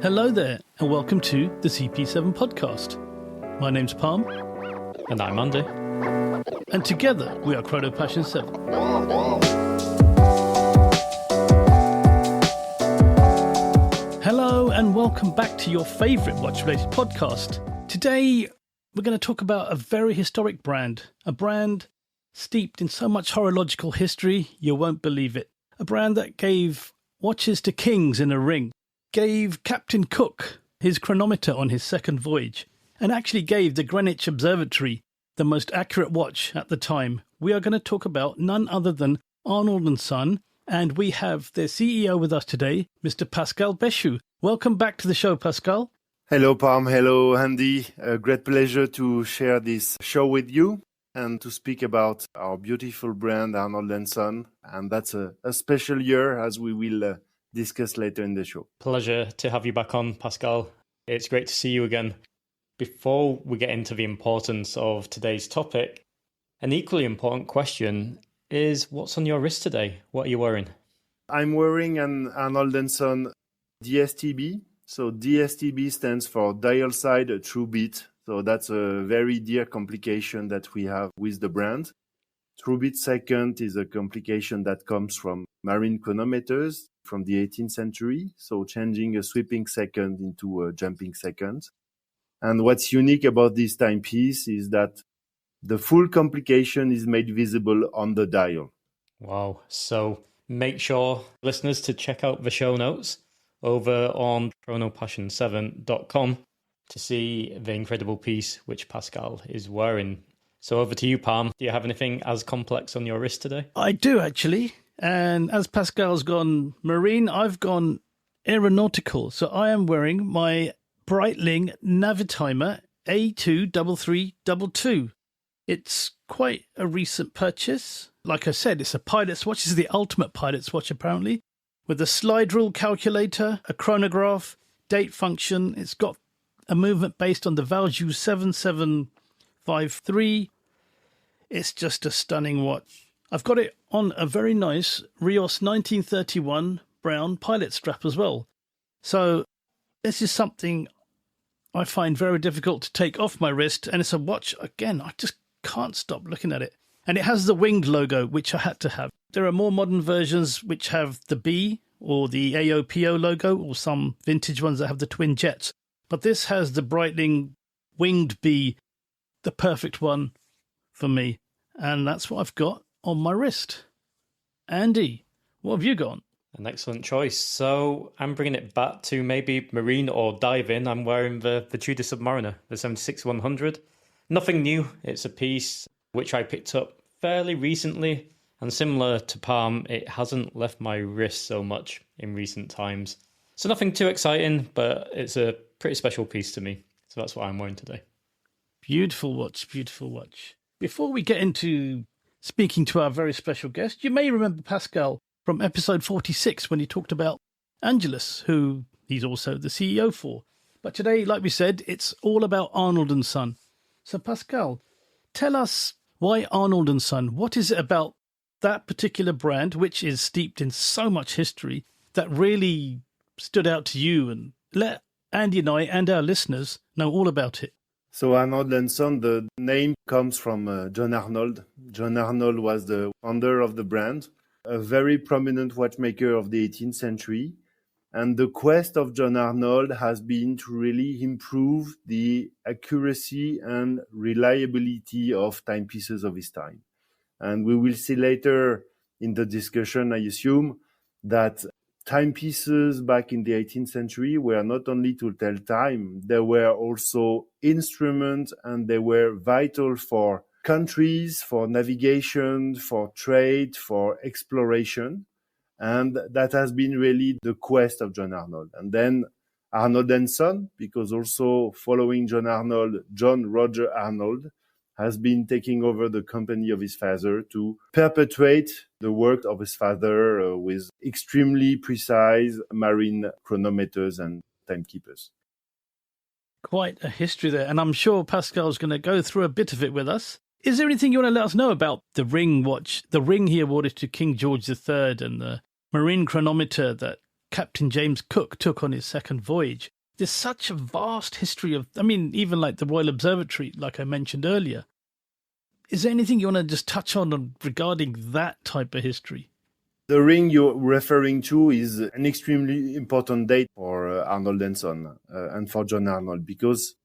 Hello there, and welcome to the CP7 podcast. My name's Palm. And I'm Andy. And together we are Chrono Passion 7. Hello, and welcome back to your favourite watch-related podcast. Today we're going to talk about a very historic brand. A brand steeped in so much horological history, you won't believe it. A brand that gave watches to kings in a ring, gave Captain Cook his chronometer on his second voyage, and actually gave the Greenwich Observatory the most accurate watch at the time. We are going to talk about none other than Arnold Son, and we have their CEO with us today, Mr. Pascal Béchu. Welcome back to the show, Pascal. Hello, Palm. Hello, Andy. A great pleasure to share this show with you and to speak about our beautiful brand, Arnold Son. And that's a special year, as we will discuss later in the show. Pleasure to have you back on, Pascal. It's great to see you again. Before we get into the importance of today's topic, an equally important question is what's on your wrist today? What are you wearing? I'm wearing an Arnold Son DSTB. So DSTB stands for dial side true beat. So that's a very dear complication that we have with the brand. True beat second is a complication that comes from marine chronometers from the 18th century. So changing a sweeping second into a jumping second. And what's unique about this timepiece is that the full complication is made visible on the dial. Wow. So make sure, listeners, to check out the show notes over on chronopassion7.com to see the incredible piece which Pascal is wearing. So over to you, Palm. Do you have anything as complex on your wrist today? I do, actually. And as Pascal's gone marine, I've gone aeronautical. So I am wearing my Breitling Navitimer A23322. It's quite a recent purchase. Like I said, it's a pilot's watch. It's the ultimate pilot's watch, apparently, with a slide rule calculator, a chronograph, date function. It's got a movement based on the Valjoux 7753. It's just a stunning watch. I've got it on a very nice Rios 1931 brown pilot strap as well. So this is something I find very difficult to take off my wrist, and it's a watch, again, I just can't stop looking at it. And it has the winged logo, which I had to have. There are more modern versions which have the B or the AOPO logo, or some vintage ones that have the twin jets. But this has the Breitling winged B, the perfect one for me. And that's what I've got on my wrist. Andy, what have you got on? An excellent choice. So I'm bringing it back to maybe marine or diving. I'm wearing the Tudor Submariner, the 76-100. Nothing new. It's a piece which I picked up fairly recently. And similar to Palm, it hasn't left my wrist so much in recent times. So nothing too exciting, but it's a pretty special piece to me. So that's what I'm wearing today. Beautiful watch, beautiful watch. Before we get into speaking to our very special guest, you may remember Pascal from episode 46 when he talked about Angelus, who he's also the CEO for. But today, like we said, it's all about Arnold Son. So Pascal, tell us why Arnold Son? What is it about that particular brand, which is steeped in so much history, that really stood out to you? And let Andy and I and our listeners know all about it. So Arnold Son, the name comes from John Arnold. John Arnold was the founder of the brand, a very prominent watchmaker of the 18th century. And the quest of John Arnold has been to really improve the accuracy and reliability of timepieces of his time. And we will see later in the discussion, I assume, that timepieces back in the 18th century were not only to tell time, they were also instruments, and they were vital for countries, for navigation, for trade, for exploration. And that has been really the quest of John Arnold. And then Arnold Son, because also following John Arnold, John Roger Arnold has been taking over the company of his father to perpetuate the work of his father with extremely precise marine chronometers and timekeepers. Quite a history there, and I'm sure Pascal's going to go through a bit of it with us. Is there anything you want to let us know about the ring watch, the ring he awarded to King George III, and the marine chronometer that Captain James Cook took on his second voyage. There's such a vast history of, even like the Royal Observatory, like I mentioned earlier. Is there anything you want to just touch on regarding that type of history? The ring you're referring to is an extremely important date for Arnold Son and for John Arnold, because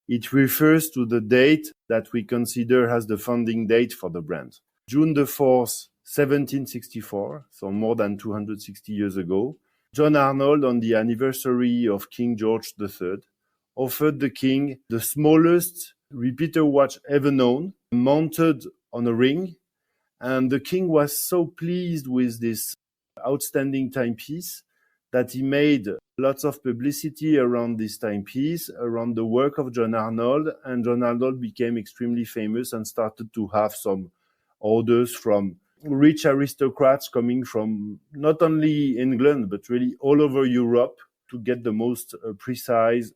it refers to the date that we consider as the founding date for the brand. June the 4th, 1764, so more than 260 years ago, John Arnold, on the anniversary of King George III, offered the king the smallest repeater watch ever known, mounted on a ring. And the king was so pleased with this outstanding timepiece that he made lots of publicity around this timepiece, around the work of John Arnold, and John Arnold became extremely famous and started to have some orders from rich aristocrats coming from not only England, but really all over Europe to get the most precise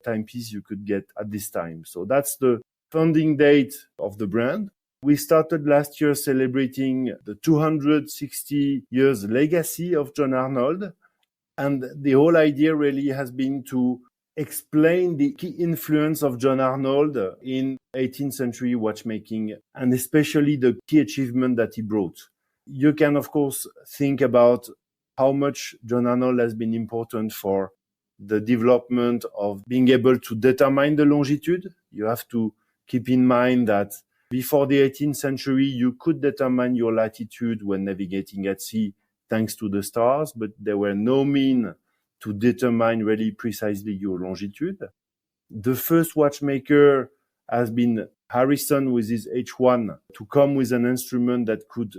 timepiece you could get at this time. So that's the founding date of the brand. We started last year celebrating the 260 years legacy of John Arnold. And the whole idea really has been to explain the key influence of John Arnold in 18th century watchmaking, and especially the key achievement that he brought. You can, of course, think about how much John Arnold has been important for the development of being able to determine the longitude. You have to keep in mind that before the 18th century, you could determine your latitude when navigating at sea thanks to the stars, but there were no means to determine really precisely your longitude. The first watchmaker has been Harrison with his H1 to come with an instrument that could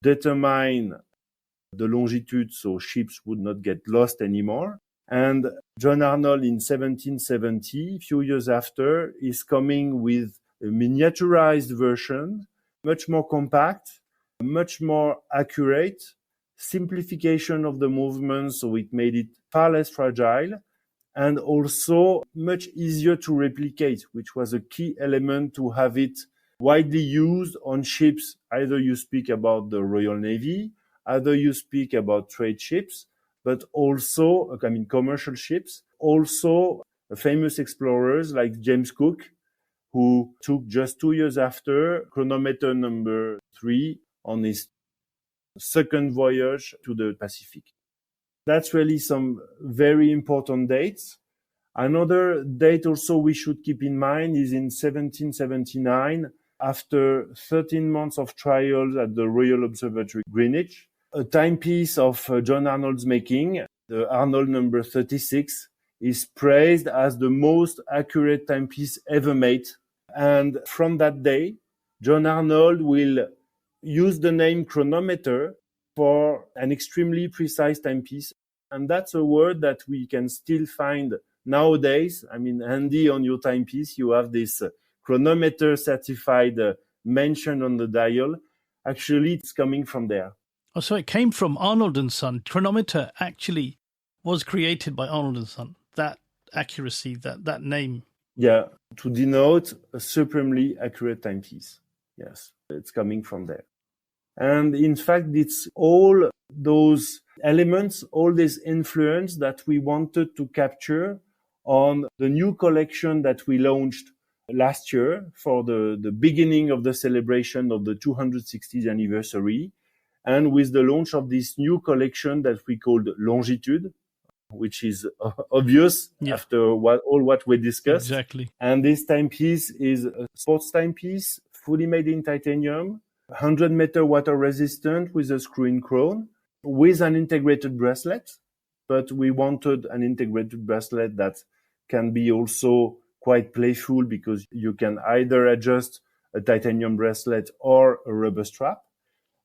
determine the longitude so ships would not get lost anymore. And John Arnold in 1770, a few years after, is coming with a miniaturized version, much more compact, much more accurate, simplification of the movement, so it made it far less fragile, and also much easier to replicate, which was a key element to have it widely used on ships. Either you speak about the Royal Navy, either you speak about trade ships, but also, commercial ships, also famous explorers like James Cook, who took just 2 years after chronometer number 3 on his second voyage to the Pacific. That's really some very important dates. Another date also we should keep in mind is in 1779, after 13 months of trials at the Royal Observatory, Greenwich, a timepiece of John Arnold's making, the Arnold number 36, is praised as the most accurate timepiece ever made. And from that day, John Arnold will use the name chronometer for an extremely precise timepiece. And that's a word that we can still find nowadays. Handy on your timepiece, you have this chronometer certified mention on the dial. Actually, it's coming from there. Oh, so it came from Arnold Son. Chronometer actually was created by Arnold Son. That accuracy, that name. Yeah, to denote a supremely accurate timepiece. Yes, it's coming from there. And in fact, it's all those elements, all this influence that we wanted to capture on the new collection that we launched last year for the beginning of the celebration of the 260th anniversary. And with the launch of this new collection that we called Longitude, which is obvious after what we discussed. Exactly. And this timepiece is a sports timepiece, fully made in titanium, 100-meter water resistant with a screw-in crown, with an integrated bracelet. But we wanted an integrated bracelet that can be also quite playful, because you can either adjust a titanium bracelet or a rubber strap.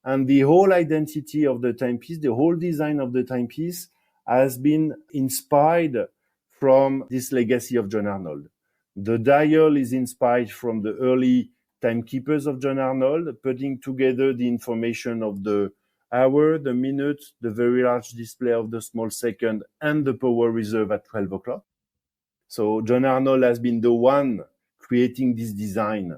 And the whole identity of the timepiece, the whole design of the timepiece has been inspired from this legacy of John Arnold. The dial is inspired from the early timekeepers of John Arnold, putting together the information of the hour, the minute, the very large display of the small second, and the power reserve at 12 o'clock. So John Arnold has been the one creating this design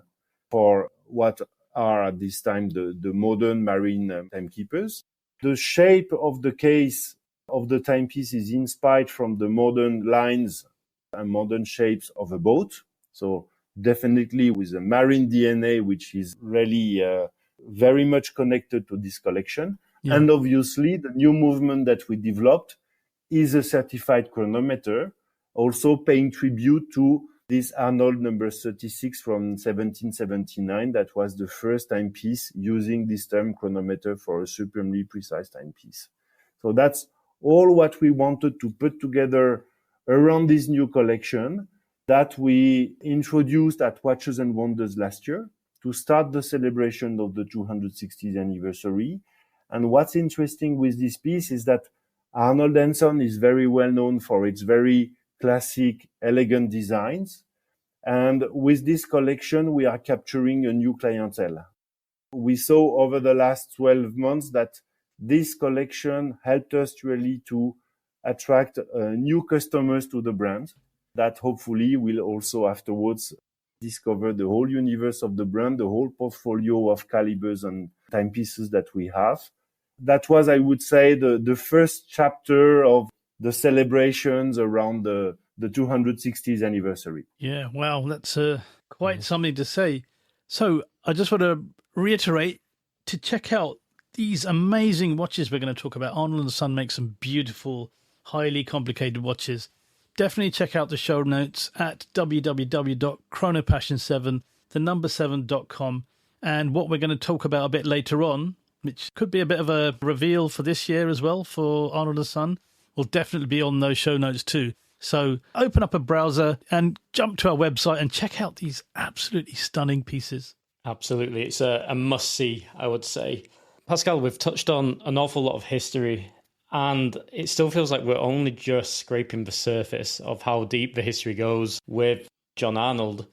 for what are at this time the modern marine timekeepers. The shape of the case of the timepiece is inspired from the modern lines and modern shapes of a boat. So definitely with a marine DNA, which is really very much connected to this collection. Yeah. And obviously, the new movement that we developed is a certified chronometer, also paying tribute to this Arnold number 36 from 1779. That was the first timepiece using this term chronometer for a supremely precise timepiece. So that's all what we wanted to put together around this new collection that we introduced at Watches and Wonders last year to start the celebration of the 260th anniversary. And what's interesting with this piece is that Arnold Son is very well known for its very classic, elegant designs. And with this collection, we are capturing a new clientele. We saw over the last 12 months that this collection helped us really to attract new customers to the brand that hopefully will also afterwards discover the whole universe of the brand, the whole portfolio of calibers and timepieces that we have. That was, I would say, the first chapter of the celebrations around the 260th anniversary. Yeah, wow, that's quite something to say. So I just want to reiterate to check out these amazing watches we're going to talk about. Arnold & Son makes some beautiful, highly complicated watches. Definitely check out the show notes at www.chronopassion7.com. And what we're going to talk about a bit later on, which could be a bit of a reveal for this year as well for Arnold & Son, will definitely be on those show notes too. So open up a browser and jump to our website and check out these absolutely stunning pieces. Absolutely. It's a must-see, I would say. Pascal, we've touched on an awful lot of history, and it still feels like we're only just scraping the surface of how deep the history goes with John Arnold.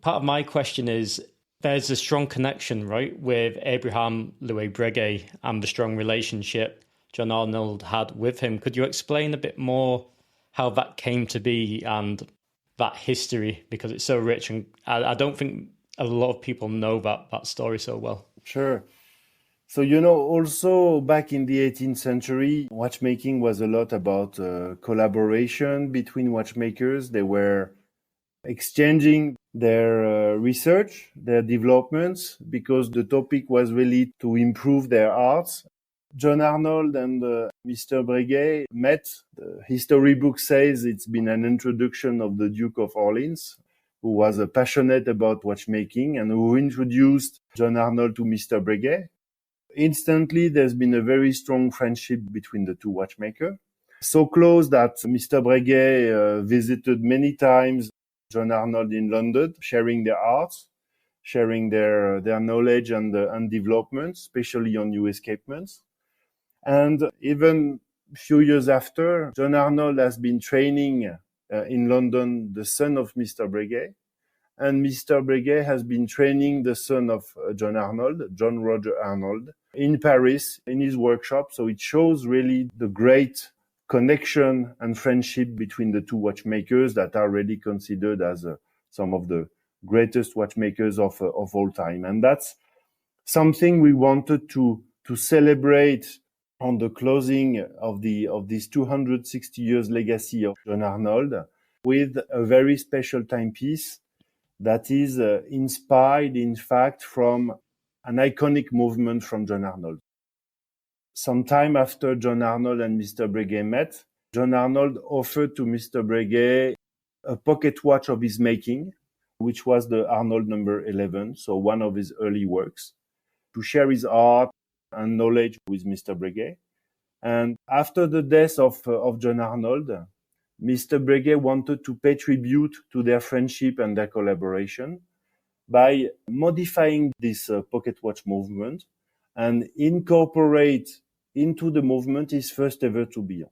Part of my question is, there's a strong connection, right, with Abraham Louis Breguet and the strong relationship John Arnold had with him. Could you explain a bit more how that came to be and that history? Because it's so rich, and I don't think a lot of people know that story so well. Sure. So, also back in the 18th century, watchmaking was a lot about collaboration between watchmakers. They were exchanging their research, their developments, because the topic was really to improve their arts. John Arnold and Mr. Breguet met. The history book says it's been an introduction of the Duke of Orleans, who was passionate about watchmaking and who introduced John Arnold to Mr. Breguet. Instantly, there's been a very strong friendship between the two watchmakers. So close that Mr. Breguet visited many times John Arnold in London, sharing their arts, sharing their knowledge and developments, especially on new escapements. And even a few years after, John Arnold has been training in London the son of Mr. Breguet, and Mr. Breguet has been training the son of John Arnold, John Roger Arnold, in Paris, in his workshop. So it shows really the great connection and friendship between the two watchmakers that are really considered as some of the greatest watchmakers of all time. And that's something we wanted to celebrate on the closing of this 260 years legacy of John Arnold with a very special timepiece that is inspired, in fact, from an iconic movement from John Arnold. Sometime after John Arnold and Mr. Breguet met, John Arnold offered to Mr. Breguet a pocket watch of his making, which was the Arnold number 11, so one of his early works, to share his art and knowledge with Mr. Breguet. And after the death of John Arnold, Mr. Breguet wanted to pay tribute to their friendship and their collaboration by modifying this pocket watch movement and incorporate into the movement his first ever tourbillon.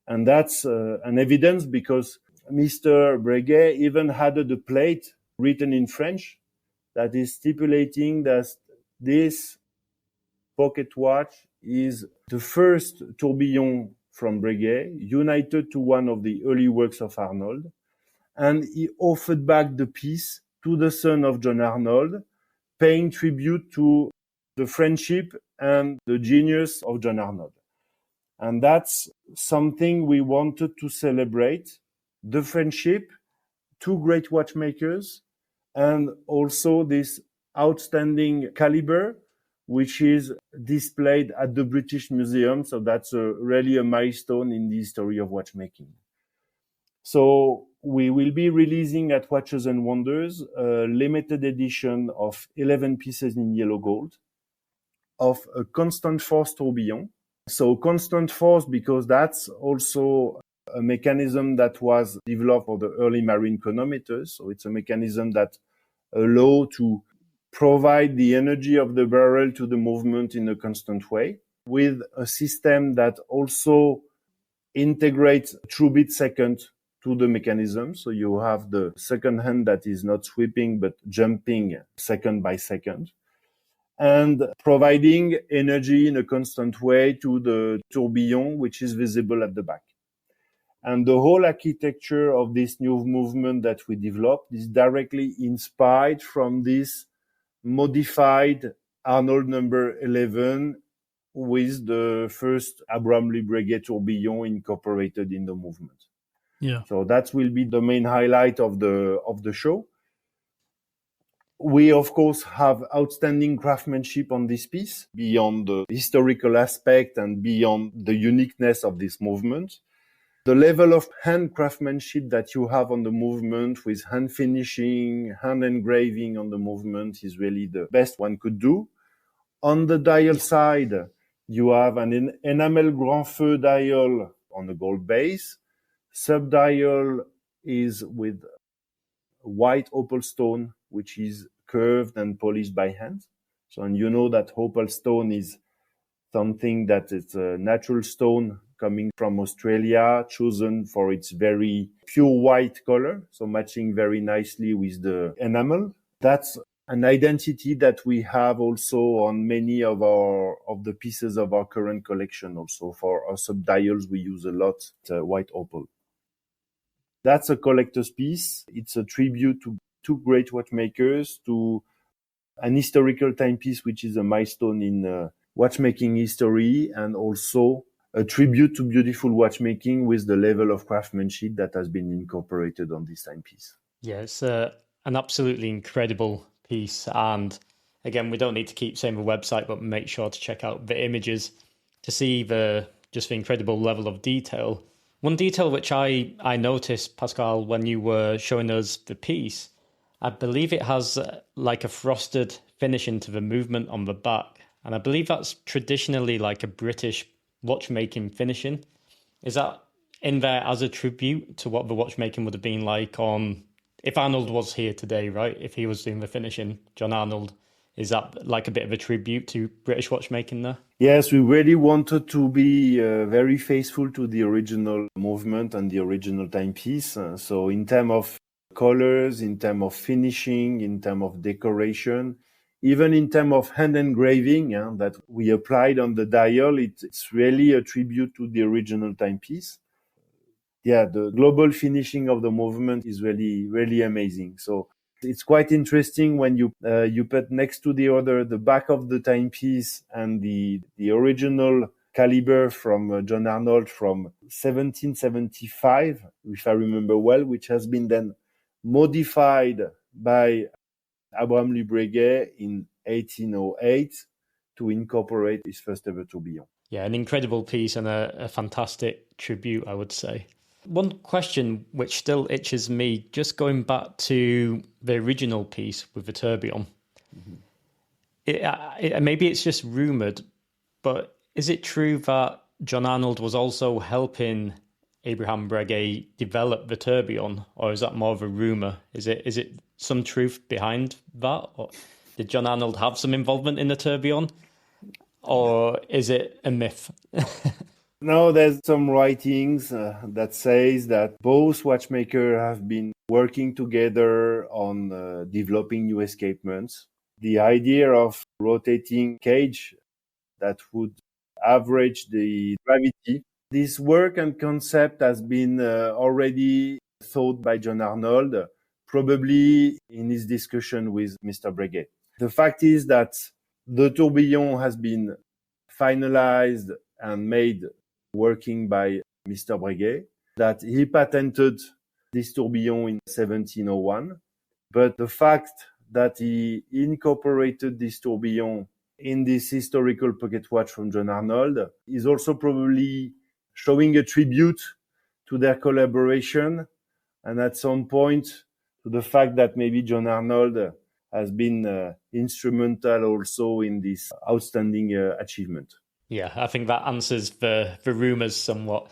And that's an evidence because Mr. Breguet even added a plate written in French that is stipulating that this pocket watch is the first tourbillon from Breguet, united to one of the early works of Arnold. And he offered back the piece to the son of John Arnold, paying tribute to the friendship and the genius of John Arnold. And that's something we wanted to celebrate, the friendship, two great watchmakers, and also this outstanding caliber, which is displayed at the British Museum. So that's really a milestone in the history of watchmaking. So we will be releasing at Watches and Wonders a limited edition of 11 pieces in yellow gold of a constant force tourbillon. So constant force, because that's also a mechanism that was developed for the early marine chronometers. So it's a mechanism that allows to provide the energy of the barrel to the movement in a constant way, with a system that also integrates true bit second to the mechanism. So you have the second hand that is not sweeping, but jumping second by second, and providing energy in a constant way to the tourbillon, which is visible at the back. And the whole architecture of this new movement that we developed is directly inspired from this modified Arnold number 11 with the first Abraham Louis Breguet tourbillon incorporated in the movement. Yeah. So that will be the main highlight of the show. We, of course, have outstanding craftsmanship on this piece, beyond the historical aspect and beyond the uniqueness of this movement. The level of hand craftsmanship that you have on the movement with hand finishing, hand engraving on the movement is really the best one could do. On the dial side, you have an enamel grand feu dial on a gold base. Sub-dial is with white opal stone, which is curved and polished by hand. So, and you know that opal stone is something that is a natural stone coming from Australia, chosen for its very pure white color, so matching very nicely with the enamel. That's an identity that we have also on many of the pieces of our current collection. Also for our sub-dials, we use a lot white opal. That's a collector's piece. It's a tribute to two great watchmakers, to an historical timepiece, which is a milestone in watchmaking history, and also a tribute to beautiful watchmaking with the level of craftsmanship that has been incorporated on this timepiece. Yeah, it's an absolutely incredible piece. And again, we don't need to keep saying the website, but make sure to check out the images to see the incredible level of detail. One detail which I noticed, Pascal, when you were showing us the piece, I believe it has like a frosted finish into the movement on the back. And I believe that's traditionally like a British watchmaking finishing. Is that in there as a tribute to what the watchmaking would have been like on, if Arnold was here today, right? If he was doing the finishing, John Arnold, is that like a bit of a tribute to British watchmaking there? Yes, we really wanted to be very faithful to the original movement and the original timepiece. So in terms of colors, in terms of finishing, in terms of decoration, even in terms of hand engraving that we applied on the dial, it's really a tribute to the original timepiece. Yeah, the global finishing of the movement is really, really amazing. So it's quite interesting when you put next to the back of the timepiece and the original caliber from John Arnold from 1775, if I remember well, which has been then modified by Abraham Louis Breguet in 1808 to incorporate his first ever tourbillon. Yeah, an incredible piece and a fantastic tribute, I would say. One question which still itches me, just going back to the original piece with the tourbillon. Mm-hmm. Maybe it's just rumoured, but is it true that John Arnold was also helping Abraham Breguet develop the tourbillon, or is that more of a rumour? Is it some truth behind that? Or did John Arnold have some involvement in the tourbillon? Or is it a myth? No, there's some writings that says that both watchmakers have been working together on developing new escapements. The idea of rotating cage that would average the gravity. This work and concept has been already thought by John Arnold, probably in his discussion with Mr. Breguet. The fact is that the tourbillon has been finalized and made working by Mr. Breguet, that he patented this tourbillon in 1701. But the fact that he incorporated this tourbillon in this historical pocket watch from John Arnold is also probably showing a tribute to their collaboration, and at some point to the fact that maybe John Arnold has been instrumental also in this outstanding achievement. Yeah, I think that answers the rumours somewhat.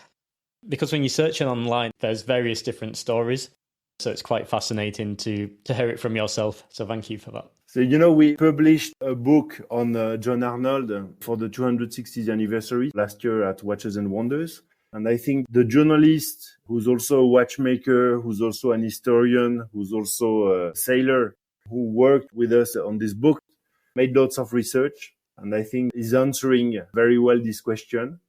Because when you're searching online, there's various different stories. So it's quite fascinating to hear it from yourself. So thank you for that. So, we published a book on John Arnold for the 260th anniversary last year at Watches and Wonders. And I think the journalist, who's also a watchmaker, who's also an historian, who's also a sailor, who worked with us on this book, made lots of research. And I think is answering very well this question.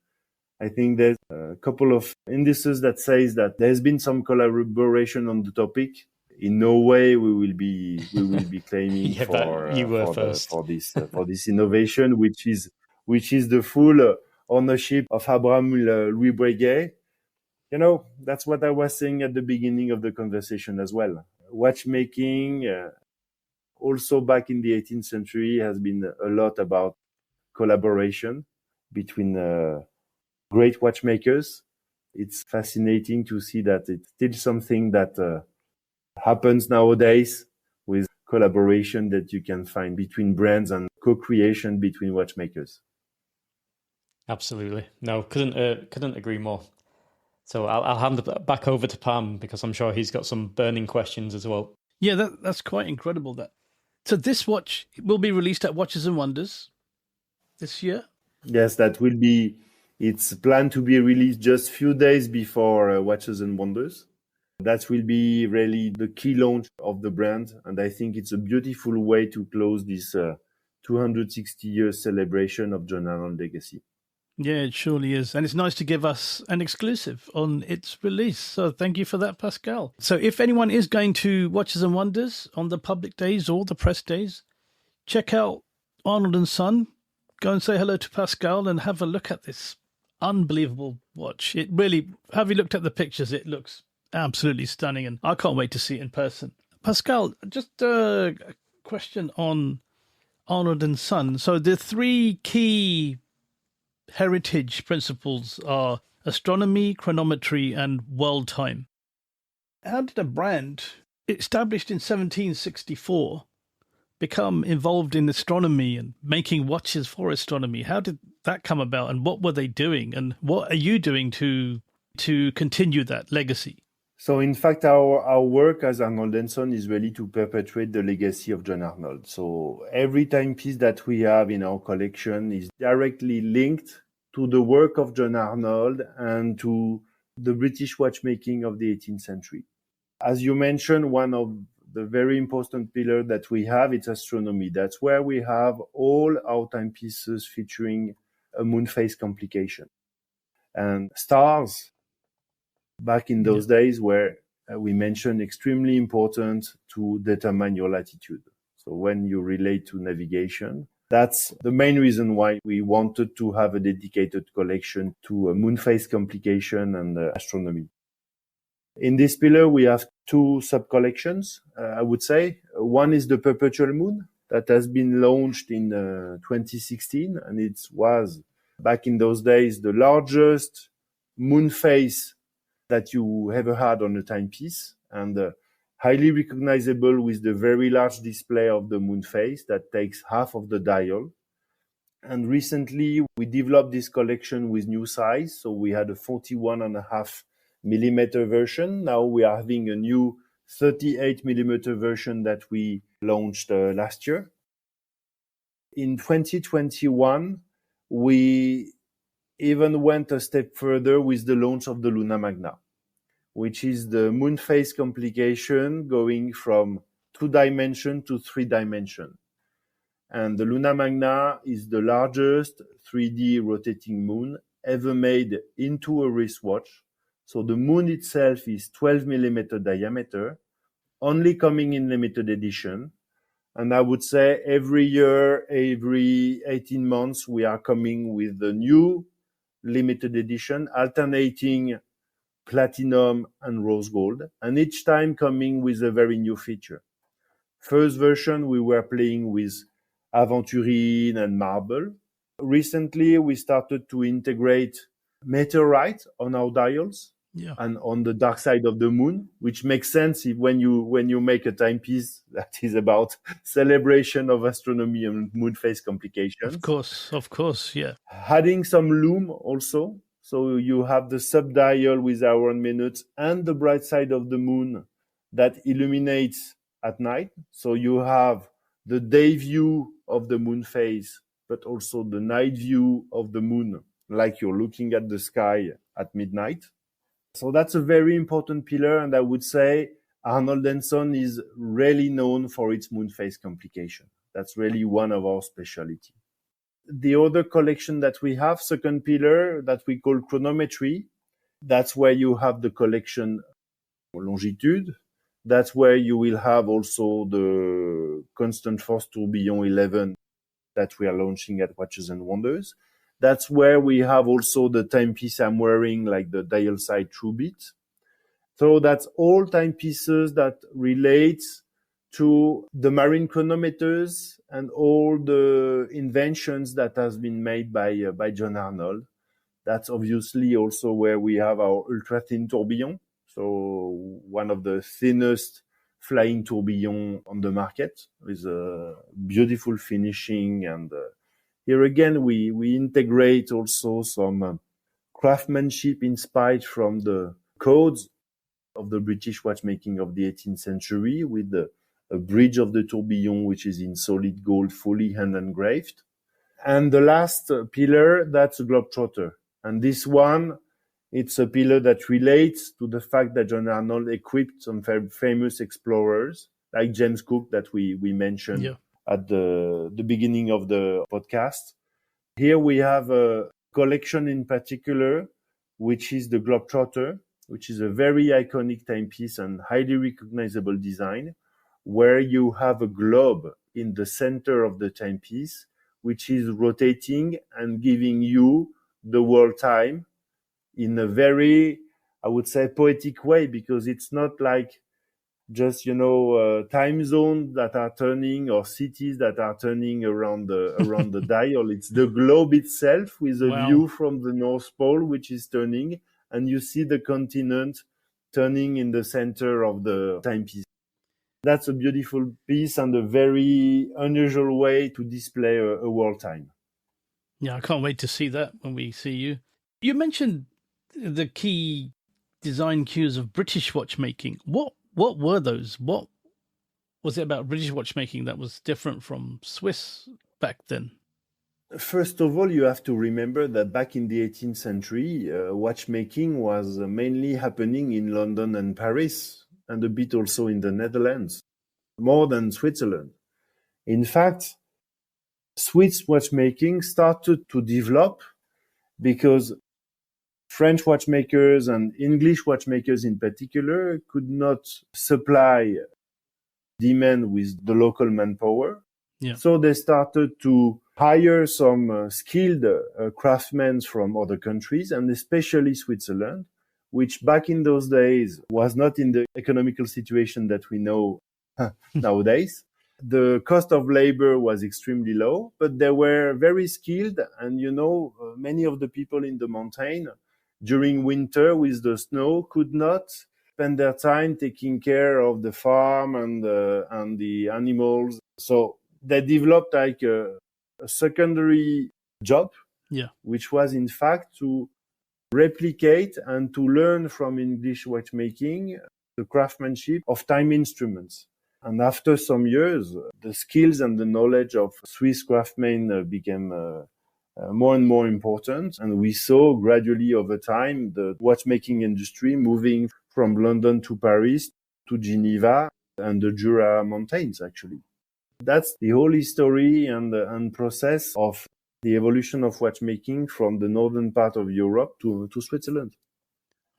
I think there's a couple of indices that says that there's been some collaboration on the topic. In no way we will be claiming for this innovation, which is the full ownership of Abraham Louis Breguet. That's what I was saying at the beginning of the conversation as well. Watchmaking, also back in the 18th century, has been a lot about collaboration between great watchmakers. It's fascinating to see that it's still something that happens nowadays, with collaboration that you can find between brands and co-creation between watchmakers. Absolutely. No, couldn't agree more. So I'll hand it back over to Pam, because I'm sure he's got some burning questions as well. Yeah, that's quite incredible. So this watch will be released at Watches and Wonders this year? Yes, it's planned to be released just a few days before Watches and Wonders. That will be really the key launch of the brand. And I think it's a beautiful way to close this 260 years celebration of John Arnold legacy. Yeah, it surely is. And it's nice to give us an exclusive on its release. So thank you for that, Pascal. So if anyone is going to Watches and Wonders on the public days or the press days, check out Arnold & Son. Go and say hello to Pascal and have a look at this unbelievable watch. It really, have you looked at the pictures? It looks absolutely stunning, and I can't wait to see it in person. Pascal, just a question on Arnold & Son. So the three key heritage principles are astronomy, chronometry, and world time. How did a brand established in 1764 become involved in astronomy and making watches for astronomy? How did that come about, and what were they doing, and what are you doing to continue that legacy? So in fact, our work as Arnold & Son is really to perpetuate the legacy of John Arnold. So every timepiece that we have in our collection is directly linked to the work of John Arnold and to the British watchmaking of the 18th century. As you mentioned, one of the very important pillar that we have, it's astronomy. That's where we have all our timepieces featuring a moon phase complication. And stars, back in those days, were, we mentioned, extremely important to determine your latitude. So when you relate to navigation, that's the main reason why we wanted to have a dedicated collection to moon phase complication and astronomy. In this pillar, we have two sub-collections, I would say. One is the Perpetual Moon that has been launched in 2016, and it was, back in those days, the largest moon phase that you ever had on a timepiece, and highly recognizable with the very large display of the moon phase that takes half of the dial. And recently, we developed this collection with new size. So we had a 41.5 millimeter version. Now we are having a new 38 millimeter version that we launched last year. In 2021, we even went a step further with the launch of the Luna Magna, which is the moon phase complication going from 2-dimension to 3-dimension. And the Luna Magna is the largest 3D rotating moon ever made into a wristwatch. So the moon itself is 12 millimeter diameter, only coming in limited edition. And I would say every year, every 18 months, we are coming with the new limited edition, alternating platinum and rose gold, and each time coming with a very new feature. First version, we were playing with aventurine and marble. Recently, we started to integrate meteorite on our dials and on the dark side of the moon, which makes sense when you make a timepiece that is about celebration of astronomy and moon phase complications. Of course, yeah. Adding some lume also. So you have the subdial with hour and minutes and the bright side of the moon that illuminates at night. So you have the day view of the moon phase, but also the night view of the moon, like you're looking at the sky at midnight. So that's a very important pillar. And I would say Arnold Son is really known for its moon phase complication. That's really one of our specialty. The other collection that we have, second pillar, that we call chronometry, that's where you have the collection longitude. That's where you will have also the constant force tourbillon 11 that we are launching at Watches and Wonders. That's where we have also the timepiece I'm wearing, like the dial side true beat. So that's all timepieces that relate to the marine chronometers and all the inventions that has been made by John Arnold. That's obviously also where we have our ultra-thin tourbillon. So one of the thinnest flying tourbillon on the market with a beautiful finishing. And here again, we integrate also some craftsmanship inspired from the codes of the British watchmaking of the 18th century with a bridge of the tourbillon, which is in solid gold, fully hand engraved. And the last pillar, that's a globetrotter. And this one, it's a pillar that relates to the fact that John Arnold equipped some famous explorers, like James Cook that we mentioned at the beginning of the podcast. Here we have a collection in particular, which is the Globetrotter, which is a very iconic timepiece and highly recognizable design, where you have a globe in the center of the timepiece, which is rotating and giving you the world time in a very, I would say, poetic way, because it's not like just, time zones that are turning or cities that are turning around the dial. It's the globe itself with a view from the North Pole, which is turning, and you see the continent turning in the center of the timepiece. That's a beautiful piece and a very unusual way to display a world time. Yeah, I can't wait to see that when we see you. You mentioned the key design cues of British watchmaking. What were those? What was it about British watchmaking that was different from Swiss back then? First of all, you have to remember that back in the 18th century, watchmaking was mainly happening in London and Paris, and a bit also in the Netherlands, more than Switzerland. In fact, Swiss watchmaking started to develop because French watchmakers and English watchmakers in particular could not supply demand with the local manpower. Yeah. So they started to hire some skilled craftsmen from other countries, and especially Switzerland, which back in those days was not in the economical situation that we know nowadays. The cost of labor was extremely low, but they were very skilled. And, many of the people in the mountain during winter with the snow could not spend their time taking care of the farm and the animals. So they developed like a secondary job, which was in fact to replicate and to learn from English watchmaking the craftsmanship of time instruments. And after some years, the skills and the knowledge of Swiss craftsmen became more and more important. And we saw gradually over time the watchmaking industry moving from London to Paris to Geneva and the Jura Mountains, actually. That's the whole history and process of the evolution of watchmaking from the northern part of Europe to Switzerland.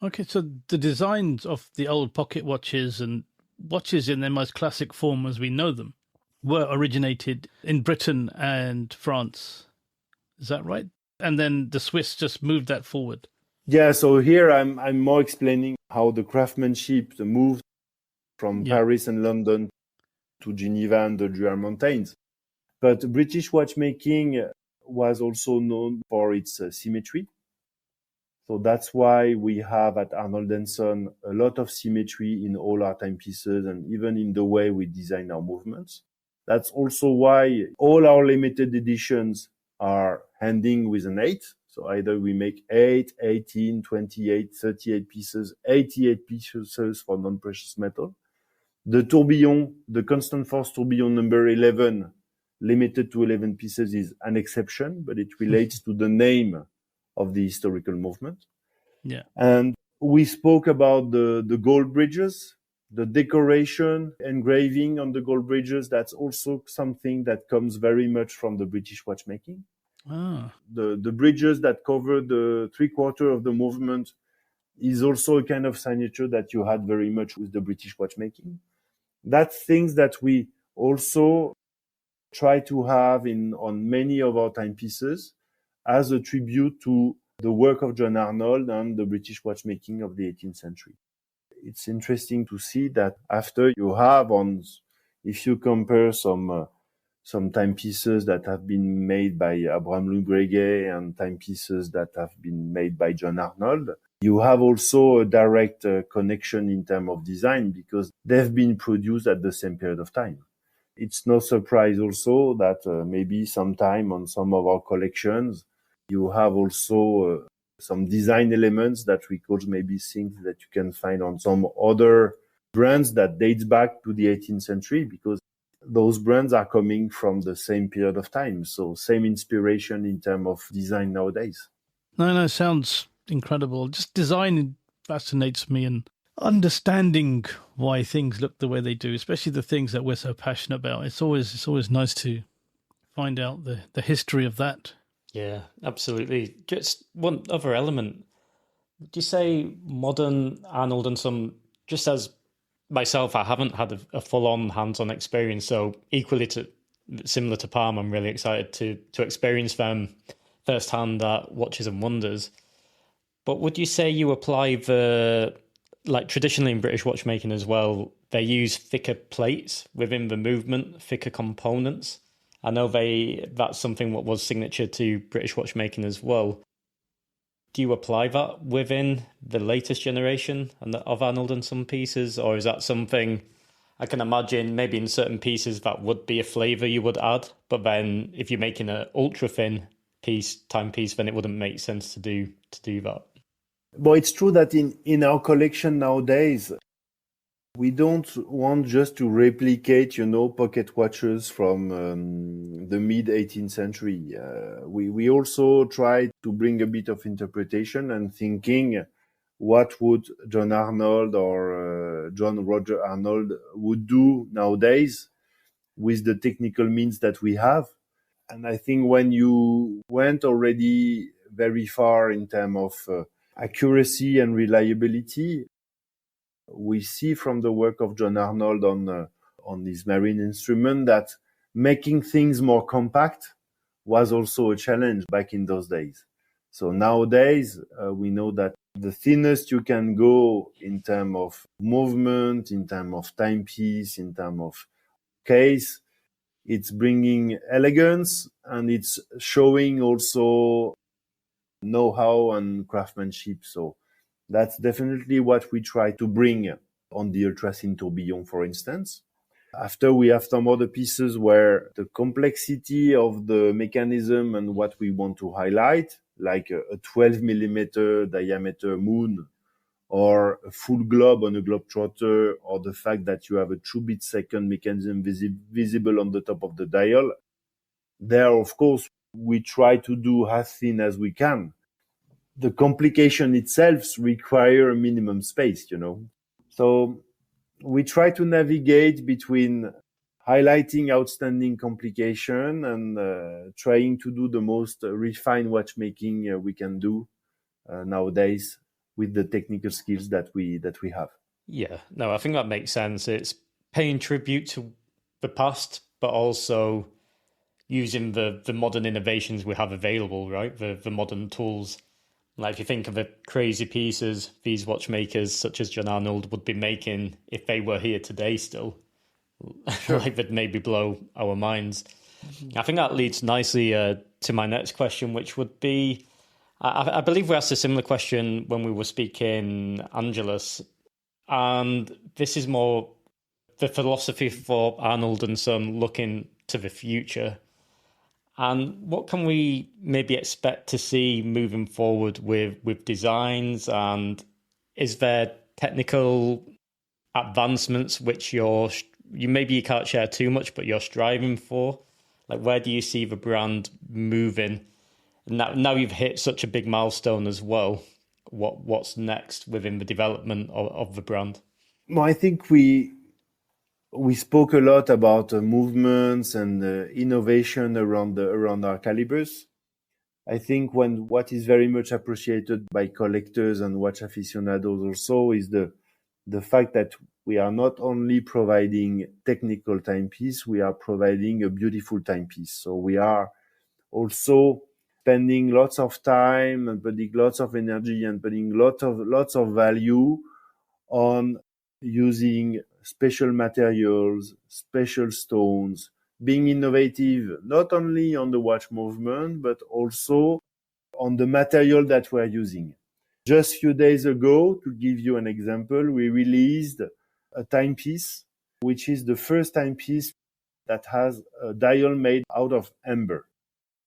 Okay, so the designs of the old pocket watches and watches in their most classic form as we know them were originated in Britain and France. Is that right? And then the Swiss just moved that forward. Yeah, so here I'm more explaining how the craftsmanship moved from Paris and London to Geneva and the Jura Mountains. But British watchmaking was also known for its symmetry. So that's why we have at Arnold Son a lot of symmetry in all our timepieces and even in the way we design our movements. That's also why all our limited editions are ending with an 8. So either we make 8, 18, 28, 38 pieces, 88 pieces for non-precious metal. The tourbillon, the constant force tourbillon number 11, limited to 11 pieces, is an exception, but it relates to the name of the historical movement. Yeah. And we spoke about the gold bridges, the decoration, engraving on the gold bridges. That's also something that comes very much from the British watchmaking. Ah. The bridges that cover the 3/4 of the movement is also a kind of signature that you had very much with the British watchmaking. That's things that we also try to have on many of our timepieces as a tribute to the work of John Arnold and the British watchmaking of the 18th century. It's interesting to see that after you have if you compare some timepieces that have been made by Abraham Louis Breguet and timepieces that have been made by John Arnold, you have also a direct connection in terms of design because they've been produced at the same period of time. It's no surprise also that maybe sometime on some of our collections, you have also some design elements that recalls maybe things that you can find on some other brands that dates back to the 18th century because those brands are coming from the same period of time. So same inspiration in terms of design nowadays. No, sounds incredible. Just design fascinates me and understanding why things look the way they do, especially the things that we're so passionate about. It's always nice to find out the history of that. Yeah, absolutely. Just one other element. Would you say modern Arnold and Son, just as myself, I haven't had a full-on hands-on experience, so similar to Palm, I'm really excited to experience them firsthand at Watches and Wonders. But would you say you apply traditionally in British watchmaking as well, they use thicker plates within the movement, thicker components? I know that's something what was signature to British watchmaking as well. Do you apply that within the latest generation of Arnold and Son pieces, or is that something I can imagine maybe in certain pieces that would be a flavour you would add, but then if you're making an ultra thin timepiece, then it wouldn't make sense to do that? Well, it's true that in our collection nowadays, we don't want just to replicate, pocket watches from the mid-18th century. We also try to bring a bit of interpretation and thinking what would John Arnold or John Roger Arnold would do nowadays with the technical means that we have. And I think when you went already very far in terms of accuracy and reliability, we see from the work of John Arnold on his marine instrument that making things more compact was also a challenge back in those days. So nowadays, we know that the thinnest you can go in terms of movement, in terms of timepiece, in terms of case, it's bringing elegance and it's showing also know-how and craftsmanship. So that's definitely what we try to bring on the ultra thin tourbillon, for instance. After we have some other pieces where the complexity of the mechanism and what we want to highlight, like a 12 millimeter diameter moon or a full globe on a globetrotter, or the fact that you have a 2-bit second mechanism visible on the top of the dial. There, of course, we try to do as thin as we can. The complication itself require a minimum space, So we try to navigate between highlighting outstanding complication and trying to do the most refined watchmaking we can do nowadays with the technical skills that we have. Yeah, no, I think that makes sense. It's paying tribute to the past, but also using the modern innovations we have available, right? The modern tools. Like if you think of the crazy pieces these watchmakers such as John Arnold would be making if they were here today still, Sure. like that maybe blow our minds. I think that leads nicely to my next question, which would be, I believe we asked a similar question when we were speaking Angelus, and this is more the philosophy for Arnold and Son looking to the future. And what can we maybe expect to see moving forward with designs? And is there technical advancements which you maybe you can't share too much, but you're striving for? Like, where do you see the brand moving? Now you've hit such a big milestone as well. What's next within the development of the brand? Well, I think we spoke a lot about movements and innovation around our calibers. I think what is very much appreciated by collectors and watch aficionados also is the fact that we are not only providing technical timepiece, we are providing a beautiful timepiece. So we are also spending lots of time and putting lots of energy and putting lots of value on using special materials, special stones, being innovative, not only on the watch movement, but also on the material that we're using. Just a few days ago, to give you an example, we released a timepiece, which is the first timepiece that has a dial made out of amber.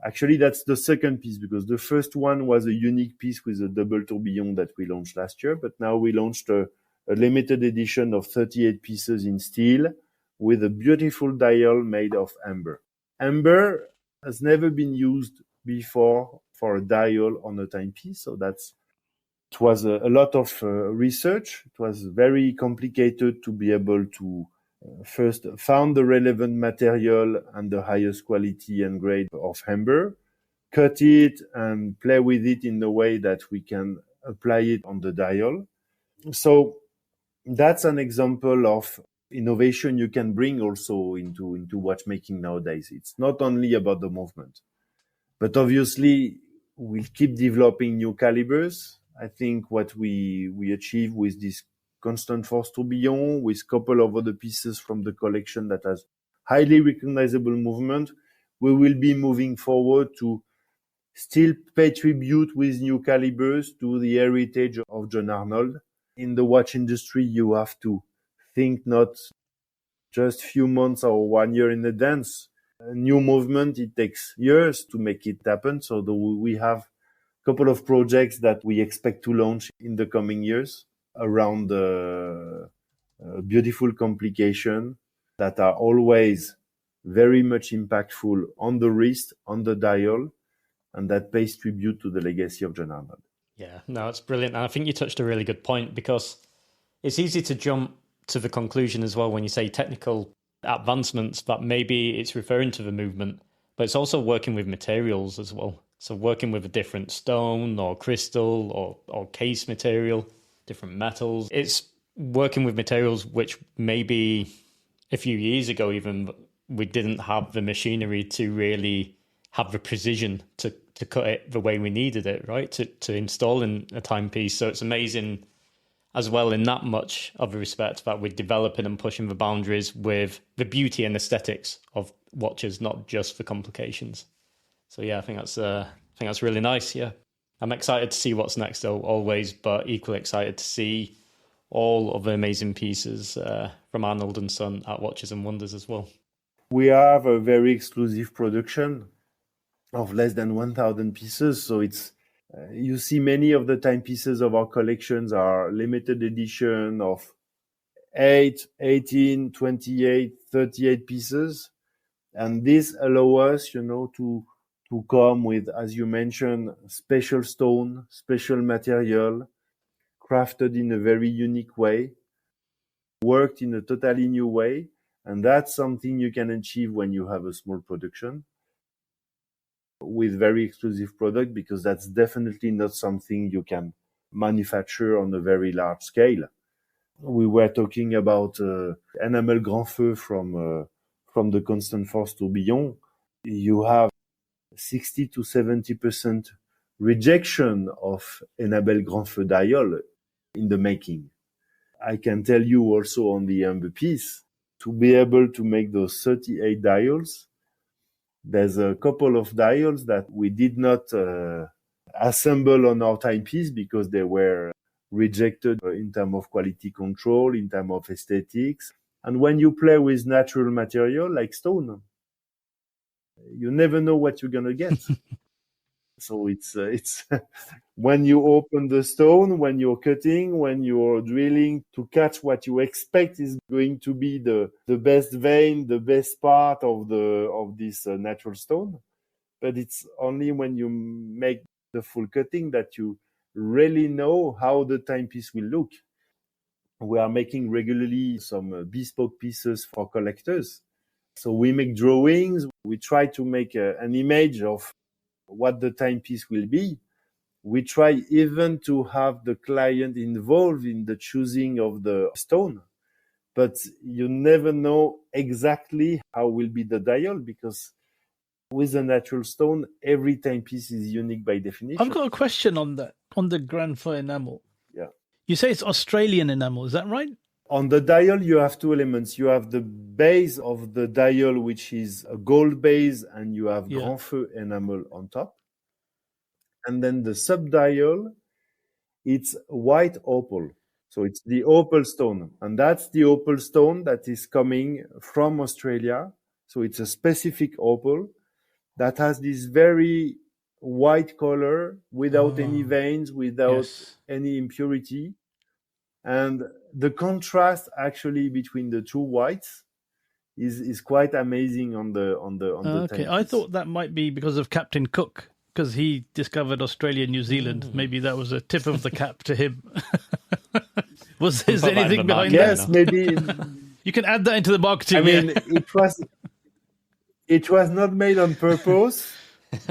Actually, that's the second piece because the first one was a unique piece with a double tourbillon that we launched last year. But now we launched a limited edition of 38 pieces in steel with a beautiful dial made of amber. Amber has never been used before for a dial on a timepiece. So it was a lot of research. It was very complicated to be able to first found the relevant material and the highest quality and grade of amber, cut it and play with it in a way that we can apply it on the dial. So that's an example of innovation you can bring also into watchmaking nowadays. It's not only about the movement, but obviously we'll keep developing new calibers. I think what we achieve with this constant force tourbillon, with a couple of other pieces from the collection that has highly recognizable movement, we will be moving forward to still pay tribute with new calibers to the heritage of John Arnold. In the watch industry, you have to think not just few months or 1 year in advance. A new movement, it takes years to make it happen. So we have a couple of projects that we expect to launch in the coming years around beautiful complication that are always very much impactful on the wrist, on the dial, and that pays tribute to the legacy of John Arnold. Yeah, no, it's brilliant. And I think you touched a really good point because it's easy to jump to the conclusion as well when you say technical advancements that maybe it's referring to the movement, but it's also working with materials as well. So working with a different stone or crystal or case material, different metals. It's working with materials which maybe a few years ago even we didn't have the machinery to really have the precision to cut it the way we needed it, right? To install in a timepiece. So it's amazing as well in that much of a respect that we're developing and pushing the boundaries with the beauty and aesthetics of watches, not just the complications. So yeah, I think that's really nice. Yeah, I'm excited to see what's next though, always, but equally excited to see all of the amazing pieces from Arnold and Son at Watches and Wonders as well. We have a very exclusive production of less than 1,000 pieces. So it's you see many of the timepieces of our collections are limited edition of 8, 18, 28, 38 pieces. And this allows us, to come with, as you mentioned, special stone, special material, crafted in a very unique way, worked in a totally new way. And that's something you can achieve when you have a small production with very exclusive product, because that's definitely not something you can manufacture on a very large scale. We were talking about enamel grand feu from the constant force tourbillon. you have 60 to 70% rejection of enamel grand feu dial in the making. I can tell you also on the amber piece, to be able to make those 38 dials, there's a couple of dials that we did not assemble on our timepiece because they were rejected in terms of quality control, in terms of aesthetics. And when you play with natural material like stone, you never know what you're going to get. So it's when you open the stone, when you're cutting, when you're drilling to catch what you expect is going to be the best vein, the best part of this natural stone. But it's only when you make the full cutting that you really know how the timepiece will look. We are making regularly some bespoke pieces for collectors. So we make drawings. We try to make an image of what the timepiece will be. We try even to have the client involved in the choosing of the stone, but you never know exactly how will be the dial because with a natural stone, every timepiece is unique by definition. I've got a question on that, on the Grand Feu enamel. Yeah. You say it's Australian enamel, is that right? On the dial, you have two elements. You have the base of the dial, which is a gold base, and you have Grand Feu enamel on top. And then the sub-dial, it's white opal. So it's the opal stone. And that's the opal stone that is coming from Australia. So it's a specific opal that has this very white color without any veins, without any impurity. And the contrast actually between the two whites is quite amazing on the Okay, I thought that might be because of Captain Cook, because he discovered Australia and New Zealand. Maybe that was a tip of the cap to him. Is there anything behind that? Yes, maybe. You can add that into the marketing. I mean, it was not made on purpose,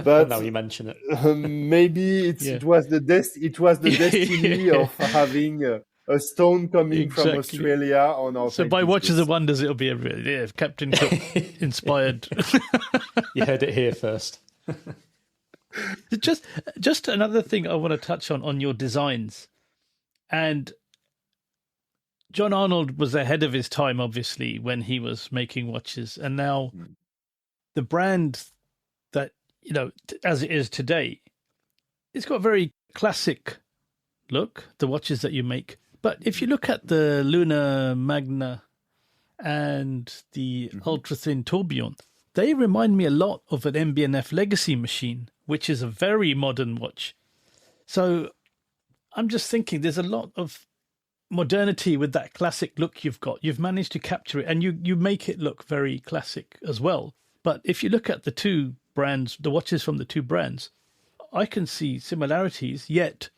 but now you mention it, maybe it was the destiny of having a stone coming from Australia on our. So by Watches and Wonders, it'll be Captain Cook inspired. You heard it here first. Just another thing I want to touch on your designs. And John Arnold was ahead of his time, obviously, when he was making watches. And now the brand that, as it is today, it's got a very classic look, the watches that you make. But if you look at the Luna Magna and the ultra-thin Tourbillon, they remind me a lot of an MB&F Legacy machine, which is a very modern watch. So I'm just thinking there's a lot of modernity with that classic look you've got. You've managed to capture it, and you make it look very classic as well. But if you look at the two brands, the watches from the two brands, I can see similarities, yet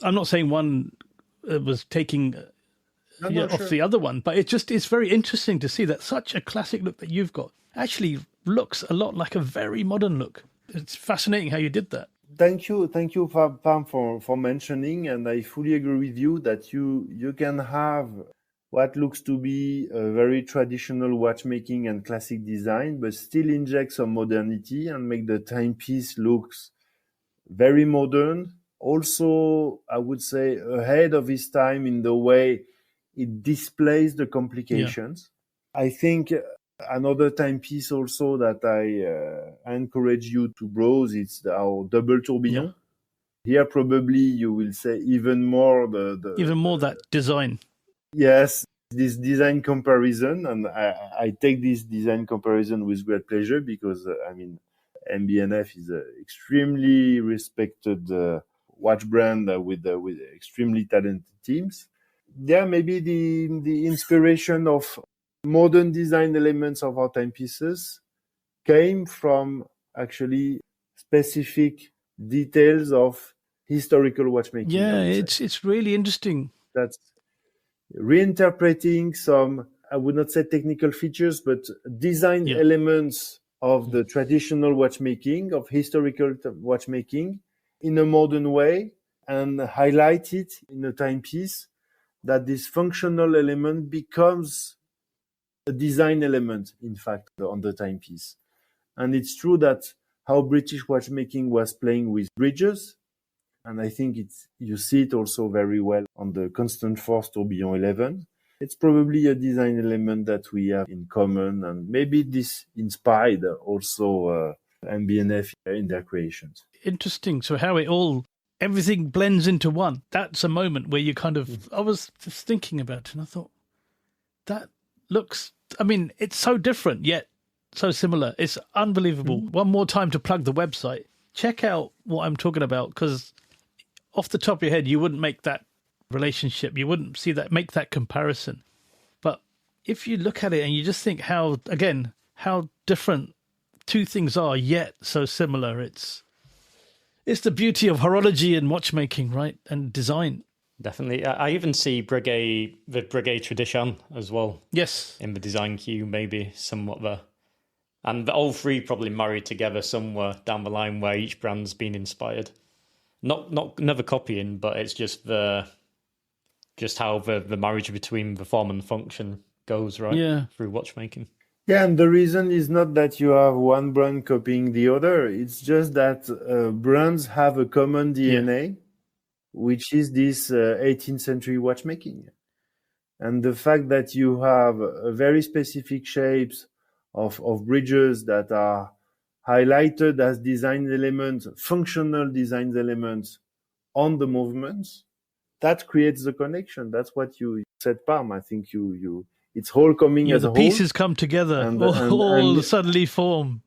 I'm not saying one was taking off the other one, but it's very interesting to see that such a classic look that you've got actually looks a lot like a very modern look. It's fascinating how you did that. Thank you, Pam, for mentioning, and I fully agree with you that you can have what looks to be a very traditional watchmaking and classic design, but still inject some modernity and make the timepiece looks very modern. Also, I would say ahead of his time in the way it displays the complications. Yeah. I think another timepiece also that I encourage you to browse is our double tourbillon. Yeah. Here probably you will say even more that design. Yes, this design comparison, and I take this design comparison with great pleasure because MB&F is an extremely respected watch brand with extremely talented teams. Yeah, maybe the inspiration of modern design elements of our timepieces came from actually specific details of historical watchmaking. Yeah, it's really interesting. That's reinterpreting some, I would not say technical features, but design elements of the traditional watchmaking, of historical watchmaking in a modern way, and highlight it in a timepiece, that this functional element becomes a design element, in fact, on the timepiece. And it's true that how British watchmaking was playing with bridges, and I think you see it also very well on the Constant Force Tourbillon 11. It's probably a design element that we have in common, and maybe this inspired also MB&F in their creations. Interesting. So how everything blends into one. That's a moment where you I was just thinking about it and I thought, that looks, it's so different yet so similar. It's unbelievable. One more time to plug the website. Check out what I'm talking about, because off the top of your head, you wouldn't make that relationship. You wouldn't make that comparison. But if you look at it and you just think how different two things are, yet so similar, it's the beauty of horology and watchmaking, right? And design. Definitely. I even see the Breguet tradition as well. Yes. In the design queue, maybe somewhat there. And all three probably married together somewhere down the line where each brand's been inspired. Not never copying, but it's just how the marriage between the form and function goes, right? Yeah. Through watchmaking. Yeah, and the reason is not that you have one brand copying the other. It's just that brands have a common DNA, which is this 18th century watchmaking. And the fact that you have very specific shapes of bridges that are highlighted as design elements, functional design elements on the movements, that creates the connection. That's what you said, Pam. I think it's all coming as a whole. The pieces come together, and suddenly form.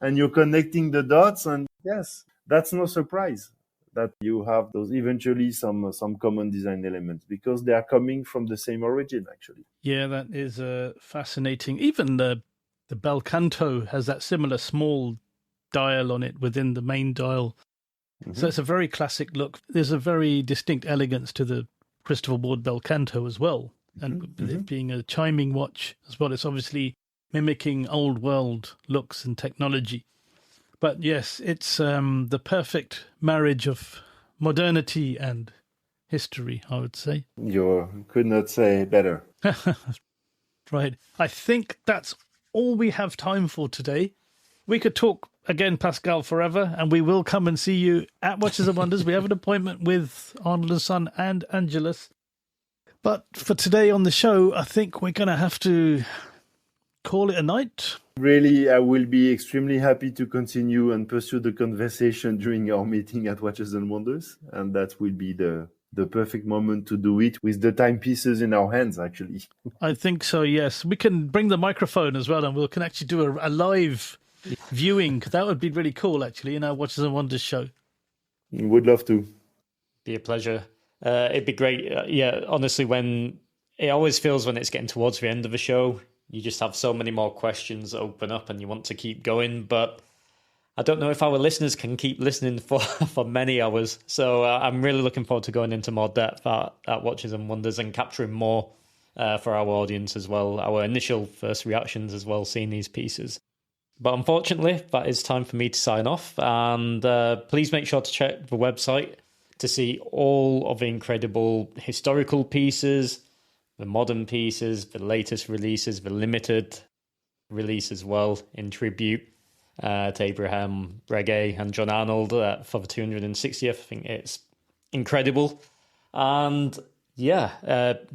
And you're connecting the dots, and yes, that's no surprise that you have those eventually some common design elements, because they are coming from the same origin, actually. Yeah, that is fascinating. Even the bel canto has that similar small dial on it within the main dial. Mm-hmm. So it's a very classic look. There's a very distinct elegance to the Christopher Ward bel canto as well. And with it being a chiming watch as well, it's obviously mimicking old world looks and technology. But yes, it's the perfect marriage of modernity and history, I would say. You could not say better. Right. I think that's all we have time for today. We could talk again, Pascal, forever, and we will come and see you at Watches and Wonders. We have an appointment with Arnold Son and Angelus. But for today on the show, I think we're going to have to call it a night. Really, I will be extremely happy to continue and pursue the conversation during our meeting at Watches and Wonders. And that will be the perfect moment to do it with the timepieces in our hands, actually. I think so, yes. We can bring the microphone as well, and we can actually do a live viewing. That would be really cool, actually, in our Watches and Wonders show. Would love to. Be a pleasure. It'd be great. Honestly, when it always feels when it's getting towards the end of the show, you just have so many more questions open up and you want to keep going. But I don't know if our listeners can keep listening for many hours. So I'm really looking forward to going into more depth at Watches and Wonders and capturing more for our audience as well, our initial first reactions as well, seeing these pieces. But unfortunately, that is time for me to sign off. And please make sure to check the website to see all of the incredible historical pieces, the modern pieces, the latest releases, the limited release as well, in tribute to Abraham Breguet and John Arnold for the 260th. I think it's incredible. And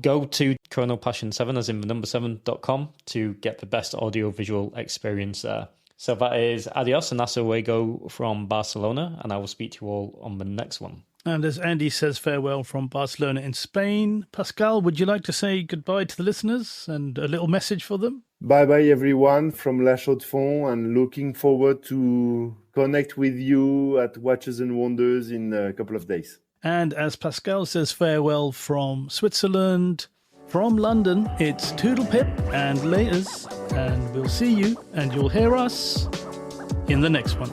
go to Chrono Passion 7, as in the number 7.com, to get the best audio-visual experience there. So that is adios and hasta luego from Barcelona, and I will speak to you all on the next one. And as Andy says farewell from Barcelona in Spain, Pascal, would you like to say goodbye to the listeners and a little message for them? Bye-bye, everyone, from La Chaux-de-Fonds, and looking forward to connect with you at Watches and Wonders in a couple of days. And as Pascal says farewell from Switzerland, from London, it's Toodle Pip and laters, and we'll see you and you'll hear us in the next one.